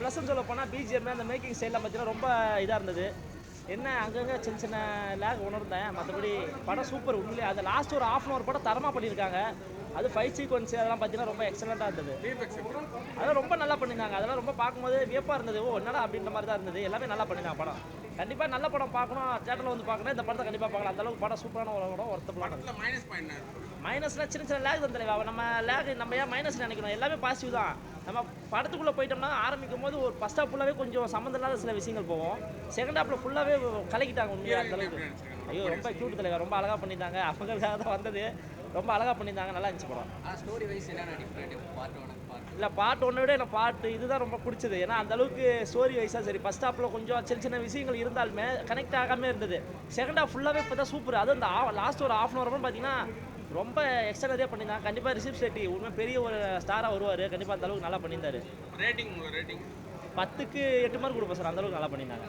ப்ளஸ்ன்னு சொல்ல போனால் பிஜிஎம் அந்த மேக்கிங் ஸ்டைலில் பார்த்தீங்கன்னா ரொம்ப இதாக இருந்தது. என்ன அங்கங்கே சின்ன சின்ன லேக் உணர்ந்தேன். மற்றபடி படம் சூப்பர் உண்மையிலே. அது லாஸ்ட் ஒரு ½ hour படம் தரமாக பண்ணியிருக்காங்க. அது ஃபைட் சீக்வன்ஸ் அதெல்லாம் பார்த்தீங்கன்னா ரொம்ப எக்ஸலண்ட்டாக இருந்தது. அதெல்லாம் ரொம்ப நல்லா பண்ணியிருந்தாங்க. அதெல்லாம் ரொம்ப பார்க்கும்போது வியப்பாக இருந்தது. ஓ என்னடா அப்படின்ற மாதிரி தான் இருந்தது. எல்லாமே நல்லா பண்ணியிருந்தாங்க படம். கண்டிப்பாக நல்ல படம் பார்க்கணும், தேட்டரில் வந்து பார்க்கணும். இந்த படத்தை கண்டிப்பாக பார்க்கலாம். அந்தளவுக்கு படம் சூப்பரான ஒரு படம், ஒர்த்தபுளான. மைனஸ்னால் சின்ன சின்ன லேக் தான் தலைவா. நம்ம லேக் நம்ம ஏன் மைனஸ் நினைக்கணும், எல்லாமே பாசிட்டிவ் தான். நம்ம படத்துக்குள்ளே போயிட்டோம்னா ஆரம்பிக்கும் போது ஒரு ஃபஸ்ட் ஹாஃப் ஃபுல்லாகவே கொஞ்சம் சம்மந்தம் இல்லாத சில விஷயங்கள் போவோம். செகண்ட் ஹாஃபில் ஃபுல்லாகவே கலக்கிட்டாங்க உண்மையாக அந்தளவுக்கு. ஐயோ ரொம்ப க்யூட் தலைவா, ரொம்ப அழகாக பண்ணியிருந்தாங்க. அவங்களுக்காக தான் வந்தது. ரொம்ப அழகாக பண்ணியிருந்தாங்க, நல்லா இருந்துச்சு படம். ஸ்டோரி வைஸ் என்ன டிஃப்ரெண்ட் பார்ட் 1 இல்லை பார்ட் 1 விட எனக்கு பார்ட் இதுதான் ரொம்ப பிடிச்சது. ஏன்னா அந்தளவுக்கு ஸ்டோரி வைஸாக சரி, ஃபஸ்ட் ஹாஃபில் கொஞ்சம் சின்ன சின்ன விஷயங்கள் இருந்தாலுமே கனெக்ட் ஆகாமல் இருந்தது. செகண்ட் ஹாஃப் ஃபுல்லாகவே இப்போ தான் சூப்பர். அதுவும் இந்த லாஸ்ட் ஒரு ½ hour பார்த்தீங்கன்னா ரொம்ப எக்ஸ்ட்ராடினரியாக பண்ணியிருந்தாங்க. கண்டிப்பாக ரிஷப் ஷெட்டி உண்மை பெரிய ஒரு ஸ்டாராக வருவார். கண்டிப்பாக அந்தளவுக்கு நல்லா பண்ணியிருந்தாரு. ரேட்டிங் 10க்கு 8 மார்க் கொடுப்பேன் சார். அந்தளவுக்கு நல்லா பண்ணியிருந்தாங்க.